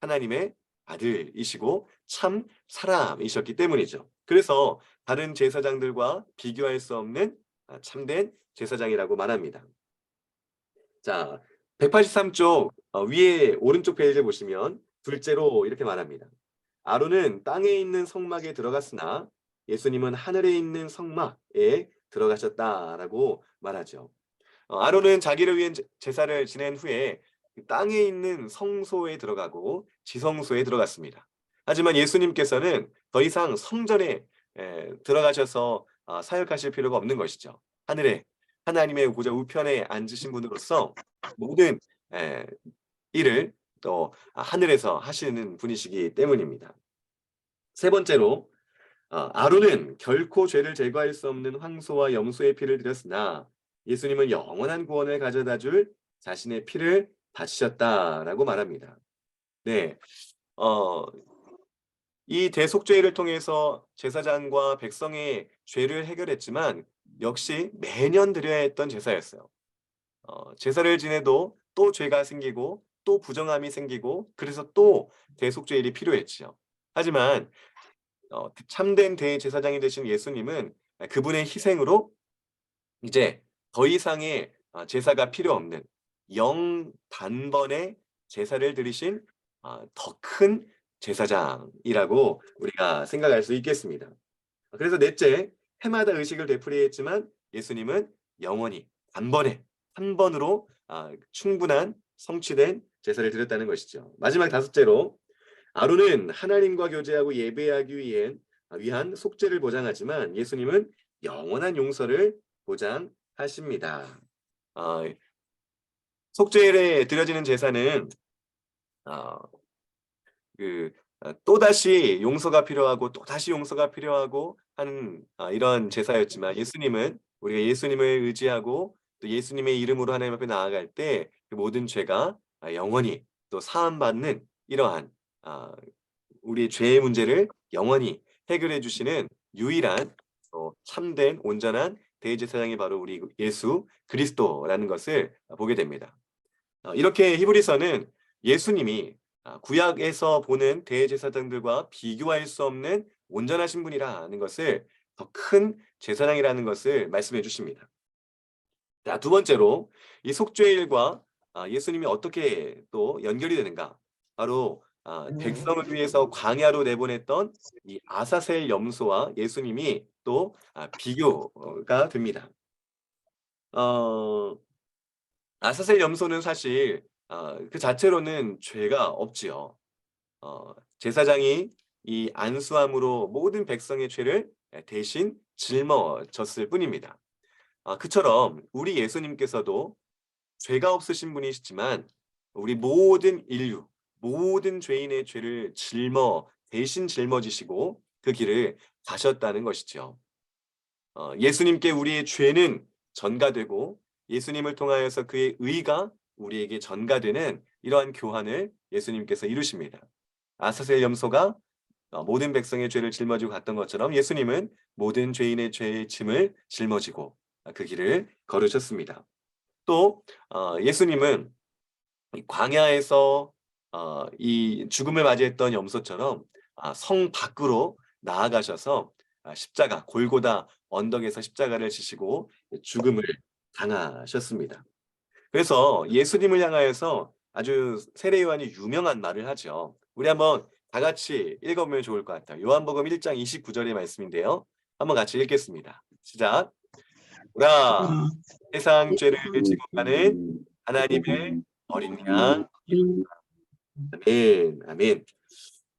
하나님의 아들이시고 참 사람이셨기 때문이죠. 그래서 다른 제사장들과 비교할 수 없는 참된 제사장이라고 말합니다. 자, 183쪽 위에 오른쪽 페이지에 보시면 둘째로 이렇게 말합니다. 아론은 땅에 있는 성막에 들어갔으나 예수님은 하늘에 있는 성막에 들어가셨다라고 말하죠. 아론은 자기를 위한 제사를 지낸 후에 땅에 있는 성소에 들어가고 지성소에 들어갔습니다. 하지만 예수님께서는 더 이상 성전에 들어가셔서 사역하실 필요가 없는 것이죠. 하늘에 하나님의 보좌 우편에 앉으신 분으로서 모든 일을 또 하늘에서 하시는 분이시기 때문입니다. 세 번째로 아론은 결코 죄를 제거할 수 없는 황소와 염소의 피를 드렸으나 예수님은 영원한 구원을 가져다 줄 자신의 피를 바치셨다라고 말합니다. 네, 이 대속죄를 통해서 제사장과 백성의 죄를 해결했지만 역시 매년 드려야 했던 제사였어요. 제사를 지내도 또 죄가 생기고 또 부정함이 생기고 그래서 또 대속죄일이 필요했죠. 하지만 참된 대제사장이 되신 예수님은 그분의 희생으로 이제 더 이상의 제사가 필요 없는 단번에 제사를 드리신 더 큰 제사장이라고 우리가 생각할 수 있겠습니다. 그래서 넷째, 해마다 의식을 되풀이했지만 예수님은 영원히 단번에 한 번으로 충분한 성취된 제사를 드렸다는 것이죠. 마지막 다섯째로 아론은 하나님과 교제하고 예배하기 위한 속죄를 보장하지만 예수님은 영원한 용서를 보장하십니다. 속죄일에 드려지는 제사는 또다시 용서가 필요하고 또다시 용서가 필요하고 하는 이런 제사였지만 예수님은 우리가 예수님을 의지하고 또 예수님의 이름으로 하나님 앞에 나아갈 때 그 모든 죄가 영원히 또 사함받는 이러한 우리 죄의 문제를 영원히 해결해 주시는 유일한 참된 온전한 대제사장이 바로 우리 예수 그리스도라는 것을 보게 됩니다. 이렇게 히브리서는 예수님이 구약에서 보는 대제사장들과 비교할 수 없는 온전하신 분이라는 것을, 더 큰 제사장이라는 것을 말씀해 주십니다. 자, 두 번째로 이 속죄일과 예수님이 어떻게 또 연결이 되는가? 바로 백성을 위해서 광야로 내보냈던 이 아사셀 염소와 예수님이 또 비교가 됩니다. 어, 아사셀 염소는 사실 그 자체로는 죄가 없지요. 제사장이 이 안수함으로 모든 백성의 죄를 대신 짊어졌을 뿐입니다. 그처럼 우리 예수님께서도 죄가 없으신 분이시지만 우리 모든 인류, 모든 죄인의 죄를 대신 짊어지시고 그 길을 가셨다는 것이죠. 예수님께 우리의 죄는 전가되고 예수님을 통하여서 그의 의가 우리에게 전가되는 이러한 교환을 예수님께서 이루십니다. 아사셀 염소가 모든 백성의 죄를 짊어지고 갔던 것처럼 예수님은 모든 죄인의 죄의 짐을 짊어지고 그 길을 걸으셨습니다. 또 예수님은 이 광야에서 이 죽음을 맞이했던 염소처럼 성 밖으로 나아가셔서 십자가 골고다 언덕에서 십자가를 지시고 죽음을 당하셨습니다. 그래서 예수님을 향하여서 아주 세례 요한이 유명한 말을 하죠. 우리 한번 다 같이 읽어보면 좋을 것 같아요. 요한복음 1장 29절의 말씀인데요. 한번 같이 읽겠습니다. 시작. 보라, 세상 죄를 지고 가는 하나님의 어린 양. 아멘, 아멘.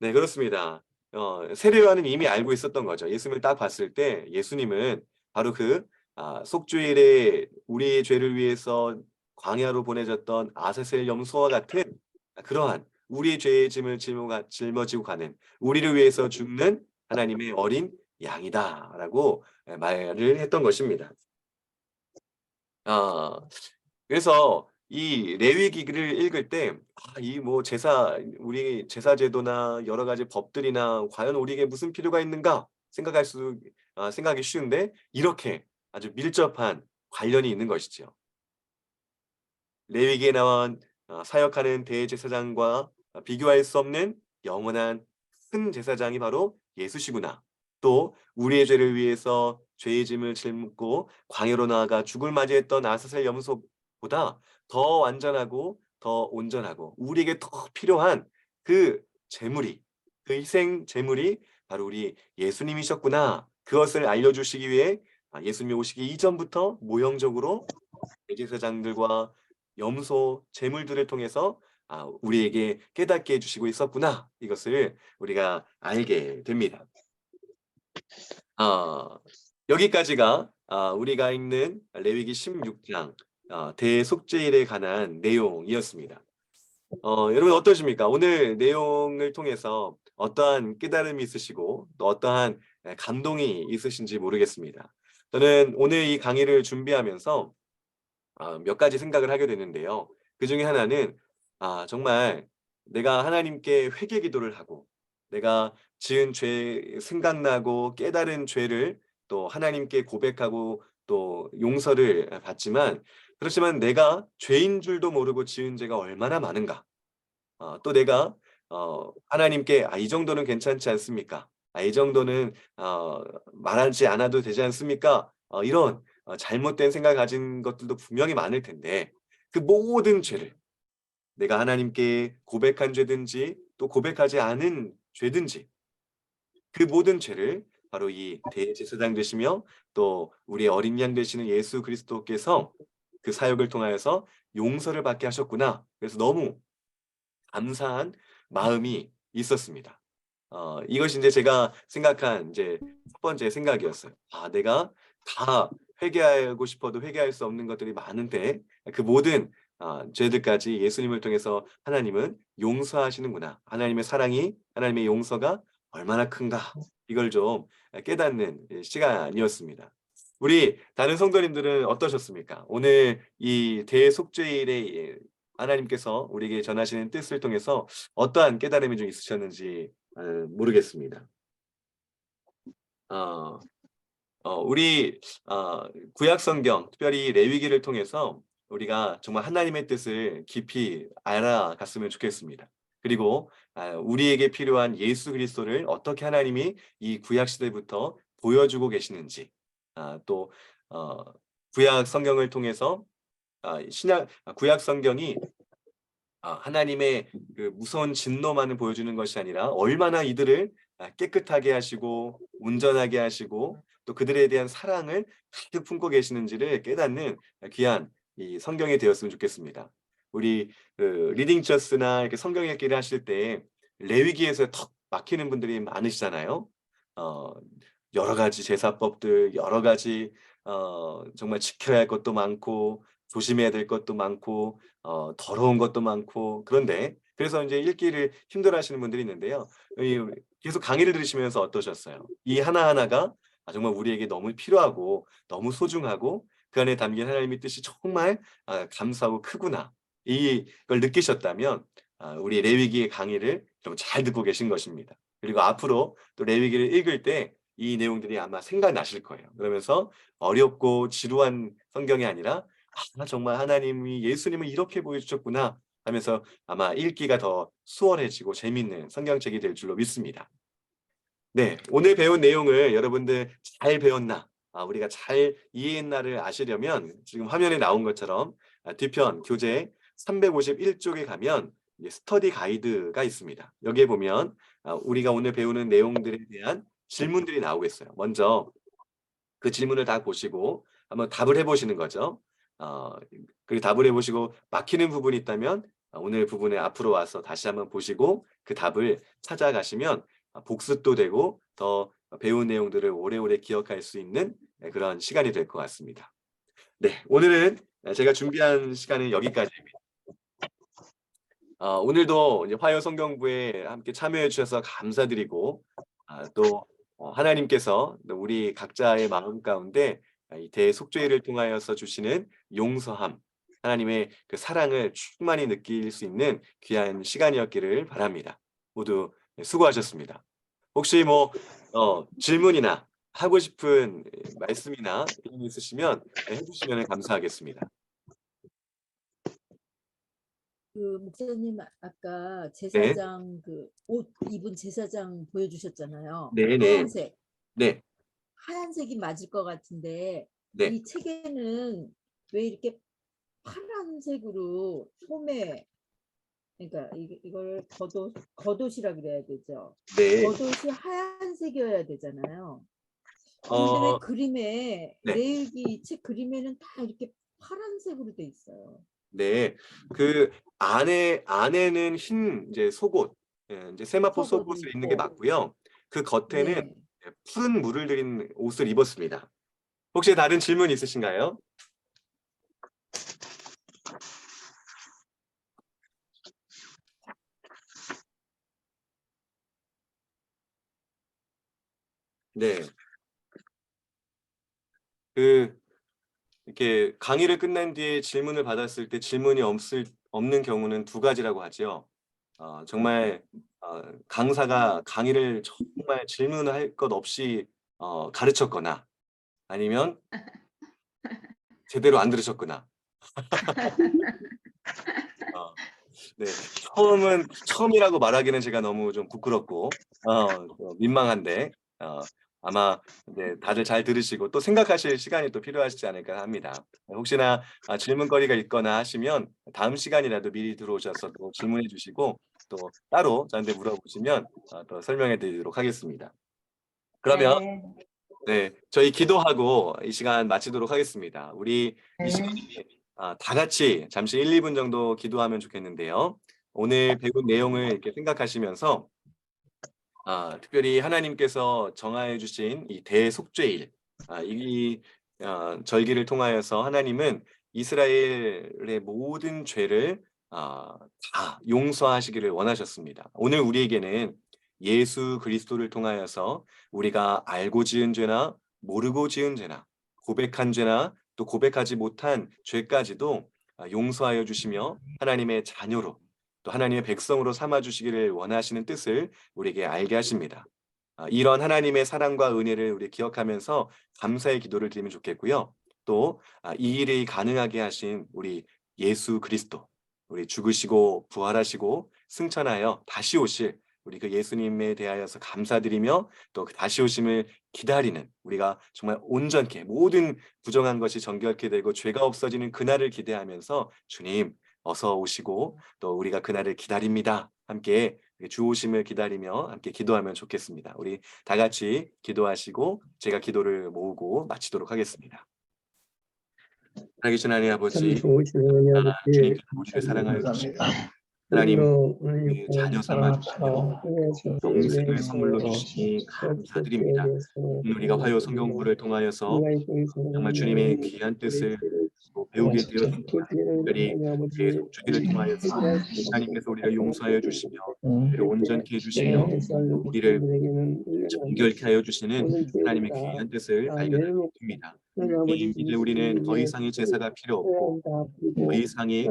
네, 그렇습니다. 세례 요한은 이미 알고 있었던 거죠. 예수님을 딱 봤을 때 예수님은 바로 그 속죄일에 우리의 죄를 위해서 광야로 보내졌던 아사셀 염소와 같은 그러한 우리의 죄의 짐을 짊어지고 가는, 우리를 위해서 죽는 하나님의 어린 양이다라고 말을 했던 것입니다. 아, 그래서 이 레위기를 읽을 때, 이 뭐 우리 제사 제도나 여러 가지 법들이나 과연 우리에게 무슨 필요가 있는가 생각하기 쉬운데, 이렇게 아주 밀접한 관련이 있는 것이죠. 레위기에 나온 사역하는 대제사장과 비교할 수 없는 영원한 큰 제사장이 바로 예수시구나. 또 우리의 죄를 위해서 죄의 짐을 짊고 광야로 나아가 죽을 맞이했던 아사셀 염소보다 더 완전하고 더 온전하고 우리에게 더 필요한 그 제물이, 그 희생 제물이 바로 우리 예수님이셨구나. 그것을 알려주시기 위해 예수님이 오시기 이전부터 모형적으로 대제사장들과 염소 제물들을 통해서 우리에게 깨닫게 해주시고 있었구나. 이것을 우리가 알게 됩니다. 여기까지가 우리가 읽는 레위기 16장 대속죄일에 관한 내용이었습니다. 여러분 어떠십니까? 오늘 내용을 통해서 어떠한 깨달음이 있으시고 또 어떠한 감동이 있으신지 모르겠습니다. 저는 오늘 이 강의를 준비하면서 몇 가지 생각을 하게 되는데요. 그 중에 하나는 정말 내가 하나님께 회개 기도를 하고 내가 지은 죄 생각나고 깨달은 죄를 또 하나님께 고백하고 또 용서를 받지만, 그렇지만 내가 죄인 줄도 모르고 지은 죄가 얼마나 많은가. 또 내가 하나님께 이 정도는 괜찮지 않습니까? 이 정도는 말하지 않아도 되지 않습니까? 이런 잘못된 생각을 가진 것들도 분명히 많을 텐데, 그 모든 죄를 내가 하나님께 고백한 죄든지 또 고백하지 않은 죄든지 그 모든 죄를 바로 이 대제사장 되시며 또 우리의 어린 양 되시는 예수 그리스도께서 그 사역을 통하여서 용서를 받게 하셨구나. 그래서 너무 감사한 마음이 있었습니다. 이것이 이제 제가 생각한 이제 첫 번째 생각이었어요. 내가 다 회개하고 싶어도 회개할 수 없는 것들이 많은데 그 모든 죄들까지 예수님을 통해서 하나님은 용서하시는구나. 하나님의 사랑이, 하나님의 용서가 얼마나 큰가. 이걸 좀 깨닫는 시간이었습니다. 우리 다른 성도님들은 어떠셨습니까? 오늘 이 대속죄일에 하나님께서 우리에게 전하시는 뜻을 통해서 어떠한 깨달음이 좀 있으셨는지 모르겠습니다. 어, 우리 구약 성경, 특별히 레위기를 통해서 우리가 정말 하나님의 뜻을 깊이 알아갔으면 좋겠습니다. 그리고 우리에게 필요한 예수 그리스도를 어떻게 하나님이 이 구약 시대부터 보여주고 계시는지, 또 구약 성경을 통해서 구약 성경이 하나님의 그 무서운 진노만을 보여주는 것이 아니라 얼마나 이들을 깨끗하게 하시고 온전하게 하시고 또 그들에 대한 사랑을 가득 품고 계시는지를 깨닫는 귀한 이 성경이 되었으면 좋겠습니다. 우리 리딩 처스나 이렇게 성경 읽기를 하실 때 레위기에서 턱 막히는 분들이 많으시잖아요. 어, 여러 가지 제사법들, 여러 가지 정말 지켜야 할 것도 많고 조심해야 될 것도 많고 더러운 것도 많고 그런데 그래서 이제 읽기를 힘들어하시는 분들이 있는데요. 계속 강의를 들으시면서 어떠셨어요? 이 하나하나가 정말 우리에게 너무 필요하고 너무 소중하고 그 안에 담긴 하나님의 뜻이 정말 감사하고 크구나. 이걸 느끼셨다면 우리 레위기의 강의를 좀 잘 듣고 계신 것입니다. 그리고 앞으로 또 레위기를 읽을 때 이 내용들이 아마 생각나실 거예요. 그러면서 어렵고 지루한 성경이 아니라 정말 하나님이 예수님을 이렇게 보여주셨구나 하면서 아마 읽기가 더 수월해지고 재밌는 성경책이 될 줄로 믿습니다. 네, 오늘 배운 내용을 여러분들 잘 배웠나? 우리가 잘 이해했나를 아시려면 지금 화면에 나온 것처럼 뒤편 교재 351쪽에 가면 스터디 가이드가 있습니다. 여기에 보면 우리가 오늘 배우는 내용들에 대한 질문들이 나오겠어요. 먼저 그 질문을 다 보시고 한번 답을 해보시는 거죠. 그리고 답을 해보시고 막히는 부분이 있다면 오늘 부분에 앞으로 와서 다시 한번 보시고 그 답을 찾아가시면 복습도 되고 더 배운 내용들을 오래오래 기억할 수 있는 그런 시간이 될 것 같습니다. 네, 오늘은 제가 준비한 시간은 여기까지입니다. 오늘도 이제 화요 성경부에 함께 참여해 주셔서 감사드리고 또 하나님께서 또 우리 각자의 마음 가운데 이 대속죄를 통하여서 주시는 용서함, 하나님의 그 사랑을 충만히 느낄 수 있는 귀한 시간이었기를 바랍니다. 모두 수고하셨습니다. 혹시 뭐 질문이나 하고 싶은 말씀이나 이런 게 있으시면 해주시면 감사하겠습니다. 그 목사님 아까 네, 제사장 그 옷 입은 제사장 보여주셨잖아요. 네, 네, 하얀색. 네, 하얀색이 맞을 것 같은데 네, 이 책에는 왜 이렇게 파란색으로 소매 그러니까 이걸 겉옷이라 그래야 되죠. 네. 겉옷이 하얀색이어야 되잖아요. 근데 왜 어, 그림에 네, 레일기 책 그림에는 다 이렇게 파란색으로 돼 있어요. 네. 그 안에는 흰 이제 속옷, 이제 세마포 속옷을 속옷을 입는 게 입고 맞고요. 그 겉에는 네. 푸른 물을 들인 옷을 입었습니다. 혹시 다른 질문 있으신가요? 네. 그 이렇게 강의를 끝난 뒤에 질문을 받았을 때 질문이 없는 경우는 두 가지라고 하죠. 정말 강사가 강의를 정말 질문할 것 없이 가르쳤거나 아니면 제대로 안 들으셨거나. 어, 네, 처음이라고 말하기는 제가 너무 좀 부끄럽고 민망한데 아마 네, 다들 잘 들으시고 또 생각하실 시간이 또 필요하시지 않을까 합니다. 혹시나 질문거리가 있거나 하시면 다음 시간이라도 미리 들어오셔서 또 질문해 주시고 또 따로 저한테 물어보시면 또 설명해 드리도록 하겠습니다. 그러면 네. 네, 저희 기도하고 이 시간 마치도록 하겠습니다. 우리 이 네. 시간에 다 같이 잠시 1, 2분 정도 기도하면 좋겠는데요. 오늘 배운 내용을 이렇게 생각하시면서 특별히 하나님께서 정하여 주신 이 대속죄일, 이 절기를 통하여서 하나님은 이스라엘의 모든 죄를 다 용서하시기를 원하셨습니다. 오늘 우리에게는 예수 그리스도를 통하여서 우리가 알고 지은 죄나 모르고 지은 죄나 고백한 죄나 또 고백하지 못한 죄까지도 용서하여 주시며 하나님의 자녀로 또 하나님의 백성으로 삼아 주시기를 원하시는 뜻을 우리에게 알게 하십니다. 이런 하나님의 사랑과 은혜를 우리 기억하면서 감사의 기도를 드리면 좋겠고요. 또 이 일이 가능하게 하신 우리 예수 그리스도, 우리 죽으시고 부활하시고 승천하여 다시 오실 우리 그 예수님에 대하여서 감사드리며 또 그 다시 오심을 기다리는 우리가 정말 온전케 모든 부정한 것이 정결케 되고 죄가 없어지는 그날을 기대하면서 주님 어서 오시고 또 우리가 그날을 기다립니다. 함께 주 오심을 기다리며 함께 기도하면 좋겠습니다. 우리 다 같이 기도하시고 제가 기도를 모으고 마치도록 하겠습니다. 살아계신 하나님 참 아버지, 좋으신 하나님 아버지, 주님께서 우리를 사랑하여 주시고 감사합니다. 하나님 오늘도 우리 자녀 삼아 주시며 사랑하시고 영생을 은혜에서 선물로 그러시 주시니 감사드립니다. 우리가 화요 성경부를 통하여서 정말 주님의 귀한 뜻을 배우게 되었습니다. 특별히 우리의 속주기를 통하여서 하나님께서 우리를 용서하여 주시며 우리를 온전케 해주시며 우리를 정결케 하여 주시는 하나님의 귀한 뜻을 발견합니다. 이제 우리는 더 이상의 제사가 필요 없고 더 이상의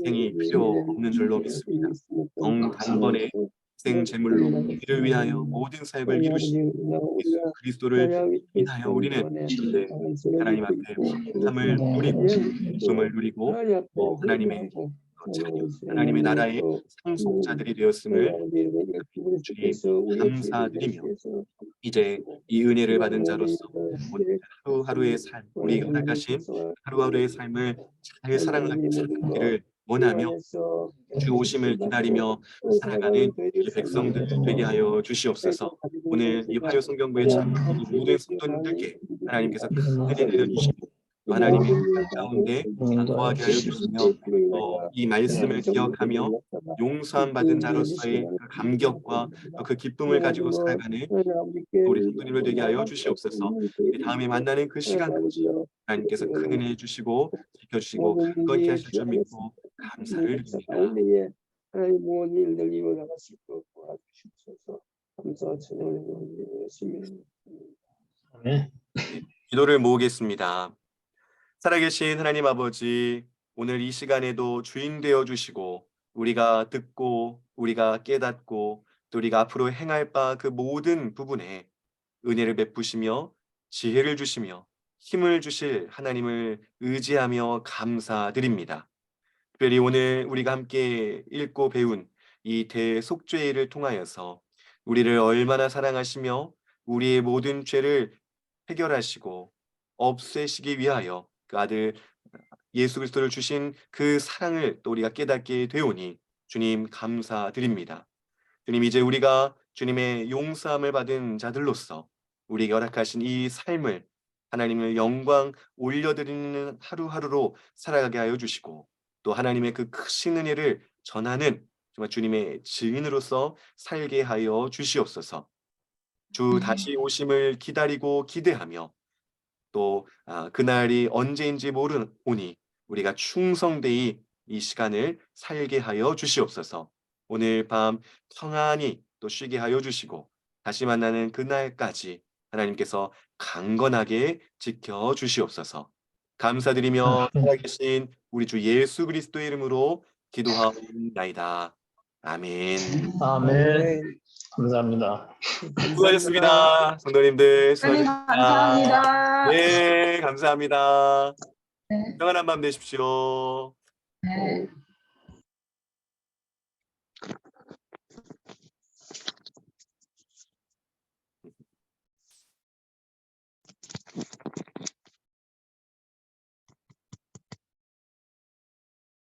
희생이 필요 없는 줄로 믿습니다. 단번에 희생 제물로 우리를 위하여 모든 사역을 이루신 예수 그리스도를 인하여 우리는 이제 하나님 앞에 삶을 누리고 기쁨을 누리고 하나님의 자녀, 하나님의 나라의 상속자들이 되었음을 주님 감사드리며 이제 이 은혜를 받은 자로서 오늘 하루하루의 삶, 우리가 허락하신 하루하루의 삶을 잘 살아가기를 원하며 주 오심을 기다리며 살아가는 이 백성들 되게 하여 주시옵소서. 오늘 이 화요 성경부에 참여하는 모든 성도님들께 하나님께서 큰 은혜 내려주시고 또 하나님의 삶 가운데 거하게 하여 주시며 이 말씀을 기억하며 용서함 받은 자로서의 그 감격과 또 그 기쁨을 가지고 살아가는 우리 성도님을 되게 하여 주시옵소서. 다음에 만나는 그 시간까지 하나님께서 큰 은혜 주시고 지켜주시고 건케 하실 줄 믿고 감사를 드립니다. 가운데에 하나님 모든 일들 이루어나갈 수 있도록 도와주시옵소서. 감사와 찬양을 열심히 아멘. 기도를 모으겠습니다. 살아계신 하나님 아버지, 오늘 이 시간에도 주인 되어 주시고 우리가 듣고 우리가 깨닫고 또 우리가 앞으로 행할 바 그 모든 부분에 은혜를 베푸시며 지혜를 주시며 힘을 주실 하나님을 의지하며 감사드립니다. 특별히 오늘 우리가 함께 읽고 배운 이 대속죄를 통하여서 우리를 얼마나 사랑하시며 우리의 모든 죄를 해결하시고 없애시기 위하여 그 아들 예수 그리스도를 주신 그 사랑을 또 우리가 깨닫게 되오니 주님 감사드립니다. 주님 이제 우리가 주님의 용서함을 받은 자들로서 우리에게 허락하신 이 삶을 하나님의 영광 올려드리는 하루하루로 살아가게 하여 주시고 또 하나님의 그 크신 은혜를 전하는 정말 주님의 증인으로서 살게 하여 주시옵소서. 주 다시 오심을 기다리고 기대하며 또 그날이 언제인지 모르오니 우리가 충성되이 이 시간을 살게 하여 주시옵소서. 오늘 밤 평안히 또 쉬게 하여 주시고 다시 만나는 그날까지 하나님께서 강건하게 지켜 주시옵소서. 감사드리며 살아계신 우리 주 예수 그리스도의 이름으로 기도하옵나이다. 아멘. 아멘. 감사합니다. 수고하셨습니다. 성도님들 하나님 수고하셨습니다. 감사합니다. 네, 감사합니다. 네. 평안한 밤 되십시오. 네.